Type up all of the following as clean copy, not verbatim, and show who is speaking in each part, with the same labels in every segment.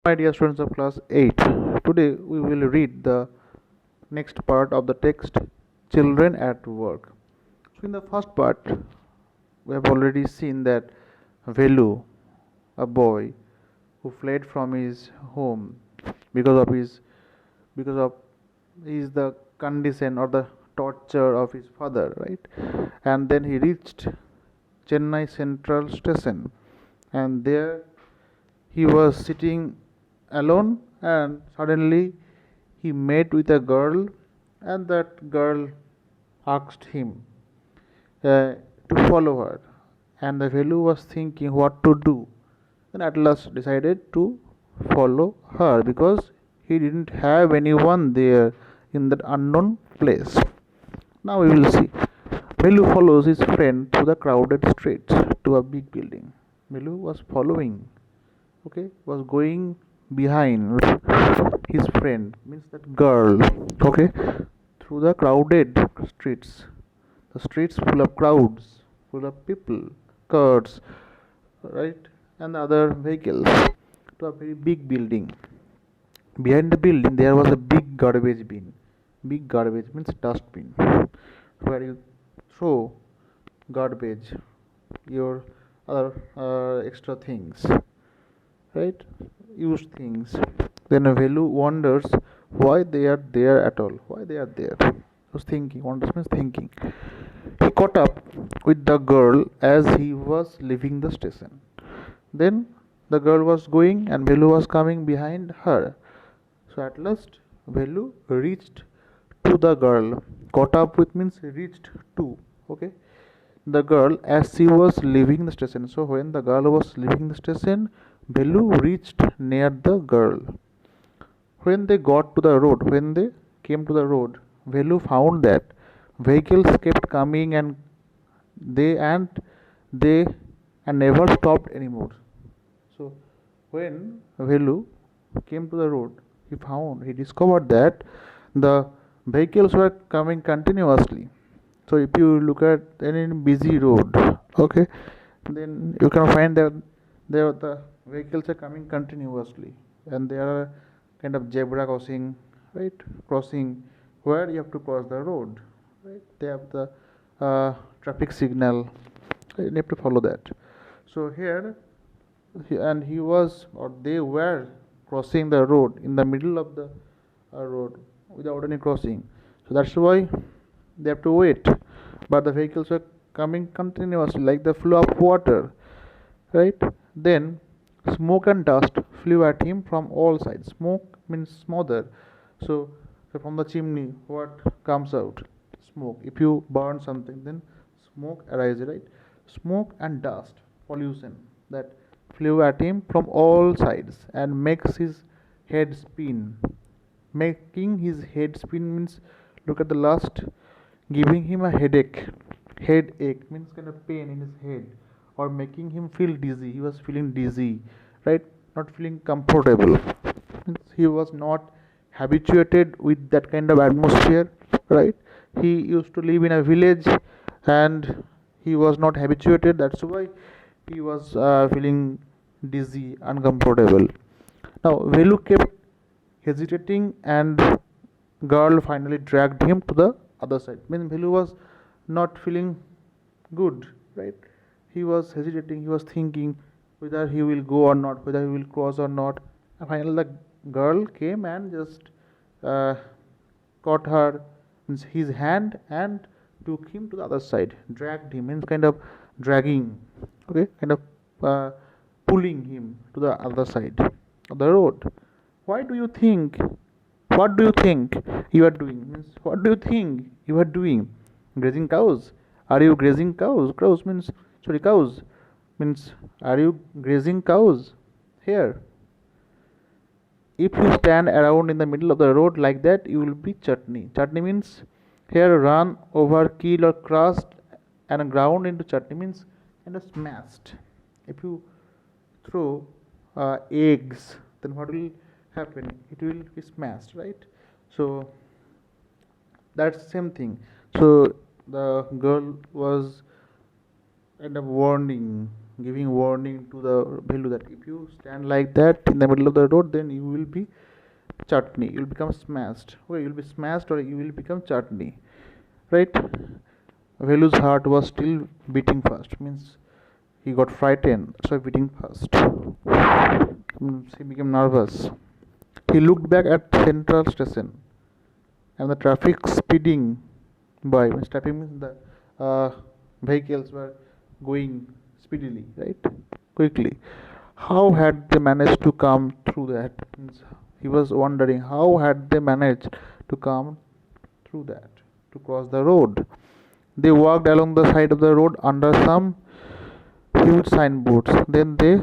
Speaker 1: My dear students of class 8, today we will read the next part of the text, Children at Work. So in the first part, we have already seen that Velu, a boy who fled from his home because of the condition or the torture of his father, right? And then he reached Chennai Central Station, and there he was sitting alone, and suddenly he met with a girl, and that girl asked him to follow her, and the Velu was thinking what to do, and at last decided to follow her because he didn't have anyone there in that unknown place. Now we will see. Velu follows his friend through the crowded streets to a big building. Velu was following, okay, was going behind his friend, means that girl, okay, through the crowded streets, the streets full of crowds, full of people, cars, right, and other vehicles, to a very big building. Behind the building there was a big garbage bin. Big garbage means dustbin, where you throw garbage, your other extra things, right, used things. Then Velu wonders why they are there at all, why they are there. Was thinking, wonders means thinking. He caught up with the girl as he was leaving the station. Then the girl was going and Velu was coming behind her. So at last Velu reached to the girl. Caught up with means reached to, okay, the girl as she was leaving the station. So when the girl was leaving the station, Velu reached near the girl. When they got to the road, when they came to the road, Velu found that vehicles kept coming and they and they and never stopped anymore. So when Velu came to the road, he discovered that the vehicles were coming continuously. So if you look at any busy road, okay, then you can find that there the vehicles are coming continuously, and there are kind of zebra crossing, right? Crossing where you have to cross the road, right? They have the traffic signal. You have to follow that. So here, and he was or they were crossing the road in the middle of the road without any crossing. So that's why they have to wait. But the vehicles were coming continuously like the flow of water, right? Then smoke and dust flew at him from all sides. Smoke means smother. So from the chimney, what comes out? Smoke. If you burn something, then smoke arises, right? Smoke and dust, pollution, that flew at him from all sides and makes his head spin. Making his head spin means, look at the last, giving him a headache. Headache means kind of pain in his head, or making him feel dizzy. He was feeling dizzy, right? Not feeling comfortable. He was not habituated with that kind of atmosphere, right? He used to live in a village and he was not habituated. That's why he was feeling dizzy, uncomfortable. Now Velu kept hesitating, and girl finally dragged him to the other side. Means Velu was not feeling good, right? He was hesitating, he was thinking whether he will go or not, whether he will cross or not. And finally the girl came and just uh, caught her, means his hand, and took him to the other side. Dragged him means kind of dragging, okay, kind of uh, pulling him to the other side of the road. Why do you think? What do you think you are doing? Means what do you think you are doing? Grazing cows? Are you grazing cows? Cows means, sorry, cows means, are you grazing cows here? If you stand around in the middle of the road like that, you will be chutney. Chutney means here run over, kill or crushed and ground into chutney means kind of smashed. If you throw eggs, then what will happen? It will be smashed, right? So that's the same thing. So the girl was kind of warning giving warning to the Bhelu that if you stand like that in the middle of the road, then you will be chutney. You will become smashed. Well, you will be smashed or you will become chutney. Right? Bhelu's heart was still beating fast. Means he got frightened, so beating fast. He became nervous. He looked back at Central Station, and the traffic speeding by. Means traffic means the vehicles were going speedily, right? Quickly. How had they managed to come through that? Means he was wondering how had they managed to come through that, to cross the road. They walked along the side of the road under some huge signboards. Then they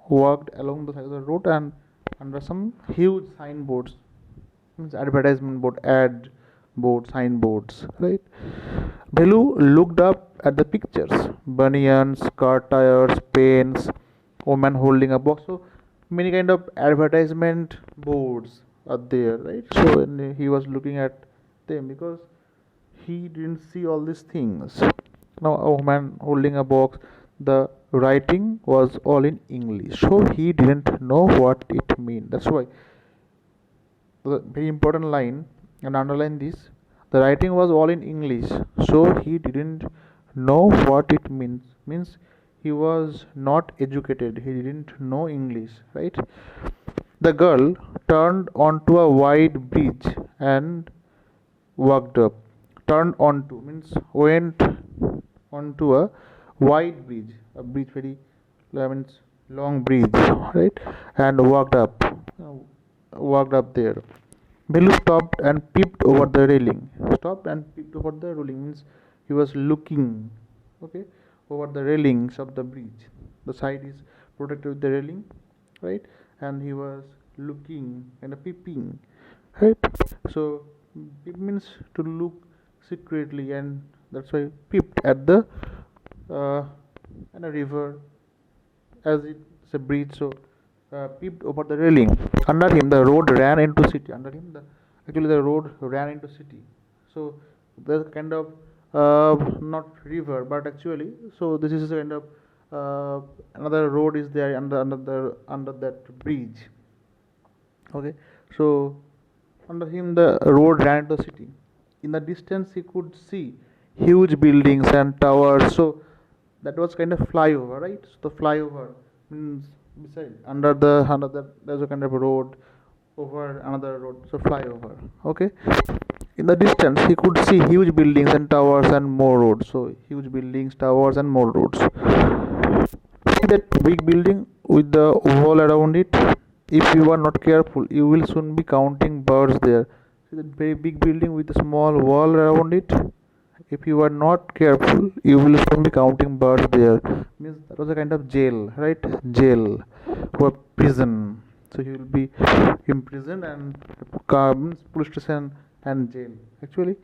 Speaker 1: walked along the side of the road and under some huge signboards, means advertisement board, ad board, signboards, right? Bhelu looked up at the pictures: bunions, car tires, pens, woman holding a box. So many kind of advertisement boards are there, right? So and he was looking at them because he didn't see all these things. Now a woman holding a box, the writing was all in English, so he didn't know what it meant. That's why the very important line, and underline this, the writing was all in English, so he didn't know what it means he was not educated, he didn't know English, right? The girl turned onto a wide bridge and walked up. Turned onto means went onto a wide bridge, a bridge very means long bridge, right? And walked up there. Belu stopped and peeped over the railing. Stopped and peeped over the railing means he was looking, okay, over the railings of the bridge. The side is protected with the railing, right? And he was looking and peeping, right? So peep means to look secretly, and that's why peeped at the and a river, as it's a bridge. So peeped over the railing. Under him, the road ran into city. Under him, the road ran into city. So there's kind of not river, but actually, so this is a kind of another road is there under that bridge. Okay, so under him the road ran into the city. In the distance, he could see huge buildings and towers. So that was kind of flyover, right? So the flyover means beside under that there's a kind of road over another road, so flyover. Okay, in the distance he could see huge buildings and towers and more roads. So huge buildings, towers and more roads. See that big building with the wall around it? If you are not careful, you will soon be counting birds there. See that very big building with a small wall around it? If you are not careful, you will soon be counting birds there. Means that was a kind of jail, right? Jail or prison. So he will be imprisoned and means police station and jail. Actually,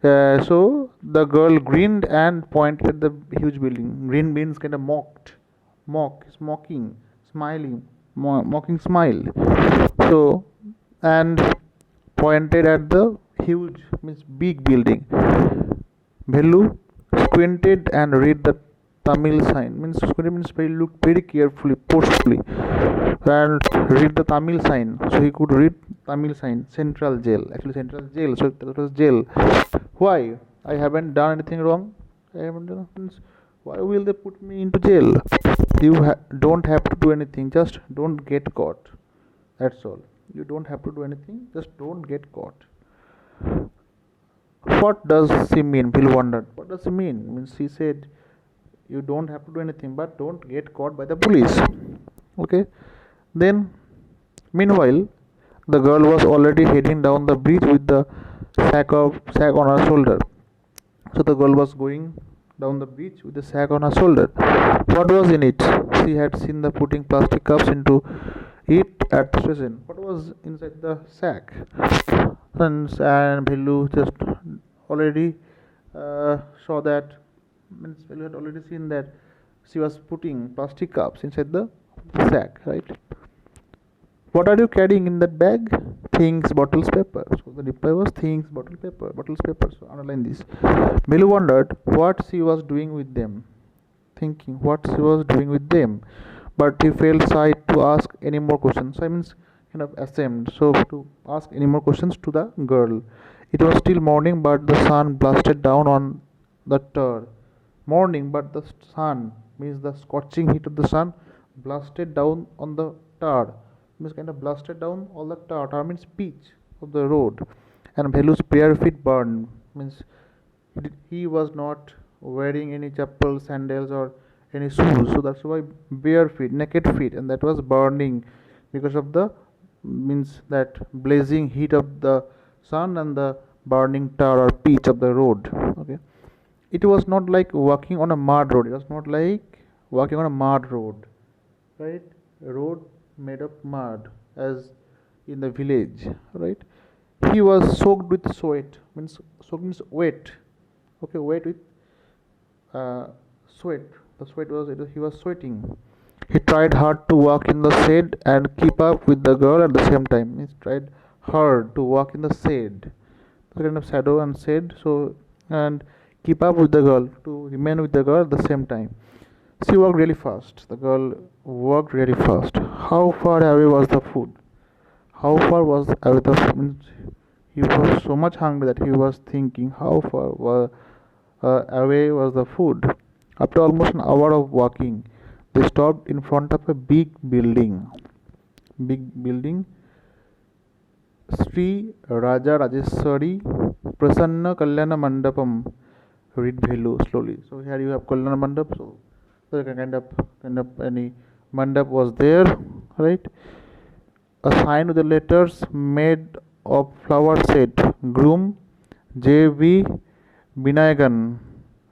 Speaker 1: so the girl grinned and pointed at the huge building. Grin means kind of mocking, smiling, mocking smile. So and pointed at the huge means big building. Bhelu squinted and read the Tamil sign. Means squinted means look very carefully, forcefully, and read the Tamil sign. So he could read Tamil sign. Central jail. Actually, central jail. So that was jail. Why? I haven't done anything wrong. I haven't done. Means why will they put me into jail? You don't have to do anything. Just don't get caught. That's all. You don't have to do anything. Just don't get caught. What does she mean? Bill wondered. What does she mean? Means she said, you don't have to do anything, but don't get caught by the police. Okay. Then, meanwhile, the girl was already heading down the bridge with the sack on her shoulder. So the girl was going down the bridge with the sack on her shoulder. What was in it? She had seen the putting plastic cups into it at the station. What was inside the sack? And Bhelu just already saw that. Means Bhelu had already seen that she was putting plastic cups inside the sack, right? What are you carrying in that bag? Things, bottles, paper. So the reply was things, bottles, paper. So underline this. Bhelu wondered what she was doing with them. thinking what she was doing with them, but he felt shy to ask any more questions. I means kind of ashamed, so to ask any more questions to the girl. It was still morning, but the sun blasted down on the tar. Morning, but the sun means the scorching heat of the sun blasted down on the tar. Means kind of blasted down all the tar. Tar means pitch of the road, and Velu's bare feet burned. Means he was not wearing any chappal, sandals, or any shoes, so that's why bare feet, naked feet, and that was burning because of the means that blazing heat of the sun and the burning tar or pitch of the road. Okay, it was not like walking on a mud road. It was not like walking on a mud road, right? A road made of mud, as in the village, right? He was soaked with sweat. Means soaked means wet. Okay, wet with sweat. The sweat was he was sweating. He tried hard to walk in the shade and keep up with the girl at the same time. He tried hard to walk in the shade, the kind of shadow and shade. So and keep up with the girl, to remain with the girl at the same time. She walked really fast. The girl walked really fast. How far away was the food? How far was away the food? He was so much hungry that he was thinking how far away was the food. After almost an hour of walking, they stopped in front of a big building. Big building. Sri Raja Rajeshwari Prasanna Kalyana Mandapam. Read Velu slowly. So here you have Kalyana Mandap. So kind of any mandap was there, right? A sign with the letters made of flower said, "Groom J.V. Binayagan,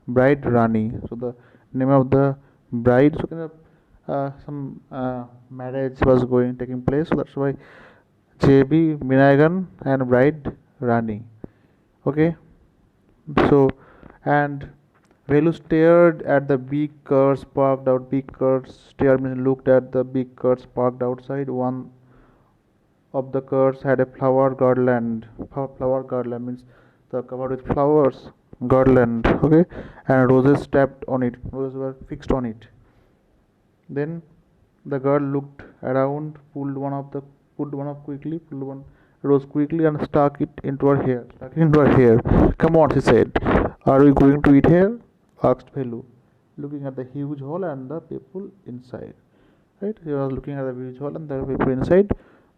Speaker 1: bride Rani." So the name of the bride. So kind of some marriage was taking place. So that's why J.B. Binayagan and bride Rani. Okay. So and Velu stared at the big cars parked out. Big cars stared means looked at the big cars parked outside. One of the cars had a flower garland. Flower garland means the covered with flowers garland. Okay, and roses tapped on it. Roses were fixed on it. Then the girl looked around, pulled one up quickly, pulled one rose quickly, and stuck it into her hair. Stuck it into her hair. "Come on," she said. "Are we going to eat here?" asked Velu, looking at the huge hall and the people inside. Right? He was looking at the huge hall and the people inside.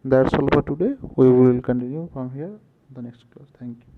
Speaker 1: That's all for today. We will continue from here the next class. Thank you.